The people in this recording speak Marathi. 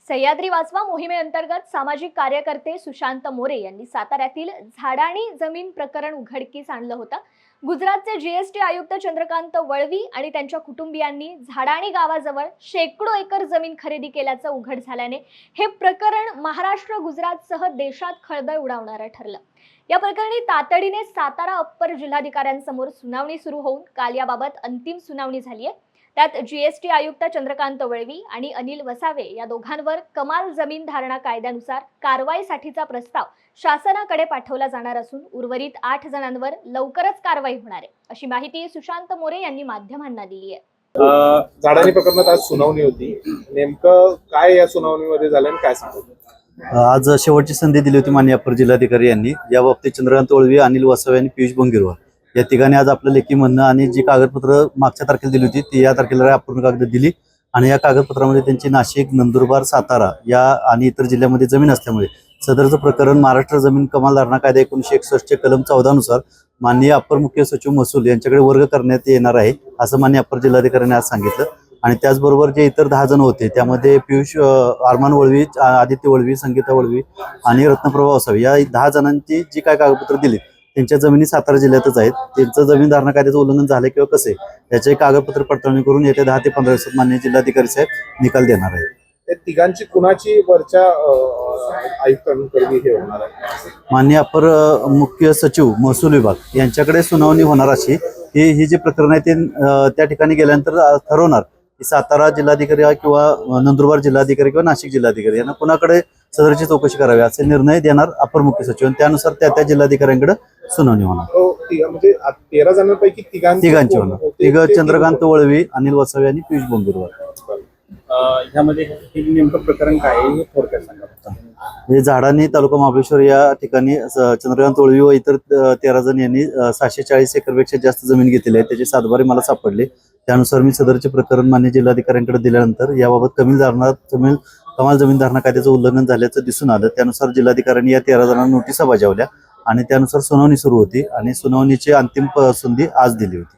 सह्याद्री वाचवा मोहिमेअंतर्गत सामाजिक कार्यकर्ते सुशांत मोरे यांनी साताऱ्यातील झाडाणी जमीन प्रकरण उघडकीस आणलं होतं। गुजरातचे जीएसटी आयुक्त चंद्रकांत वळवी आणि त्यांच्या कुटुंबियांनी झाडाणी गावाजवळ शेकडो एकर जमीन खरेदी केल्याचं उघड झाल्याने हे प्रकरण महाराष्ट्र गुजरातसह देशात खळबळ उडवणारं ठरलं। या प्रकरणी तातडीने सातारा अप्पर जिल्हाधिकाऱ्यांसमोर सुनावणी सुरू होऊन काल याबाबत अंतिम सुनावणी झाली आहे। त्यात जीएसटी आयुक्त चंद्रकांत वळवी आणि अनिल वसावे या दोघांवर कमाल जमीन धारणा कायद्यानुसार कारवाईसाठीचा प्रस्ताव शासनाकडे पाठवला जाणार असून उर्वरित 8 जणांवर लवकरच कारवाई होणार आहे, अशी माहिती सुशांत मोरे यांनी माध्यमांना दिली आहे। झाडाणी प्रकरणात आज सुनावणी होती, नेमकं काय या सुनावणीमध्ये झालं आणि काय सांगतो? आज शेवटची संधी दिली होती माननीय अप्पर जिल्हाधिकारी यांनी। या बाबतीत चंद्रकांत वळवी, अनिल वसावे आणि पियुष बोंगिरवार या तिघांनी आज आपलं लेखी म्हणणं आणि जी कागदपत्र मागच्या तारखेला दिली होती ती या तारखेला अपूर्ण कागद दिली आणि या कागदपत्रामध्ये त्यांची नाशिक, नंदुरबार, सातारा या आणि इतर जिल्ह्यामध्ये जमीन असल्यामुळे सदरचं प्रकरण महाराष्ट्र जमीन कमाल धारणा कायदा 1961 कलम 14 नुसार माननीय अप्पर मुख्य सचिव महसूल यांच्याकडे वर्ग करण्यात येणार आहे, असं माननीय अप्पर जिल्हाधिकाऱ्यांनी आज सांगितलं। आणि त्याचबरोबर जे इतर 10 जण होते त्यामध्ये पियुष अरमान वळवी, आदित्य वळवी, संगीता वळवी आणि रत्नप्रभा वसावे या 10 जणांची जी काय कागदपत्र दिली त्यांच्या जमिनी सातारा जिल्ह्यातच आहेत। त्यांचं जमीन धारणा कायद्याचं उल्लंघन झालं किंवा कसे याचे कागदपत्र पडताळणी करून येत्या 10 ते 15 दिवसात माननीय जिल्हाधिकारी साहेब निकाल देणार आहेत। त्या तिघांची कुणाची वरच्या आयुक्तांकडे हे होणार आहे? माननीय अप्पर मुख्य सचिव महसूल विभाग यांच्याकडे सुनावणी होणार अशी ही जे प्रकरण आहे ते त्या ठिकाणी गेल्यानंतर ठरवणार की सातारा जिल्हाधिकारी किंवा नंदुरबार जिल्हाधिकारी किंवा नाशिक जिल्हाधिकारी यांना कुणाकडे सदरची चौकशी करावी असे निर्णय देणार अप्पर मुख्य सचिव आणि त्यानुसार त्या जिल्हाधिकाऱ्यांकडे सुनावणी होणार। म्हणजे 13 जणांपैकी तिघांची होणार। तिघ चंद्रकांत वळवी, अनिल वसावे आणि पियुष बोंगिरवार। ह्यामध्ये नेमकं प्रकरण काय आहे हे थोडक्यात सांगा। हे झाडाणी तालुका महाबळेश्वर या ठिकाणी चंद्रकांत वळवी व इतर 13 जण यांनी 740 एकरपेक्षा जास्त जमीन घेतलेली आहे। त्याचे सातबारे मला सापडले, त्यानुसार मी सदरचे प्रकरण मान्य जिल्हाधिकाऱ्यांकडे दिल्यानंतर याबाबत कमाल जमीन धारणा कायद्याचं उल्लंघन झाल्याचं दिसून आलं। त्यानुसार जिल्हाधिकाऱ्यांनी या 13 जणांना नोटिसा बजावल्या आणि त्यानुसार सुनावणी सुरू होती आणि सुनावणीची अंतिम संधी आज दिली होती।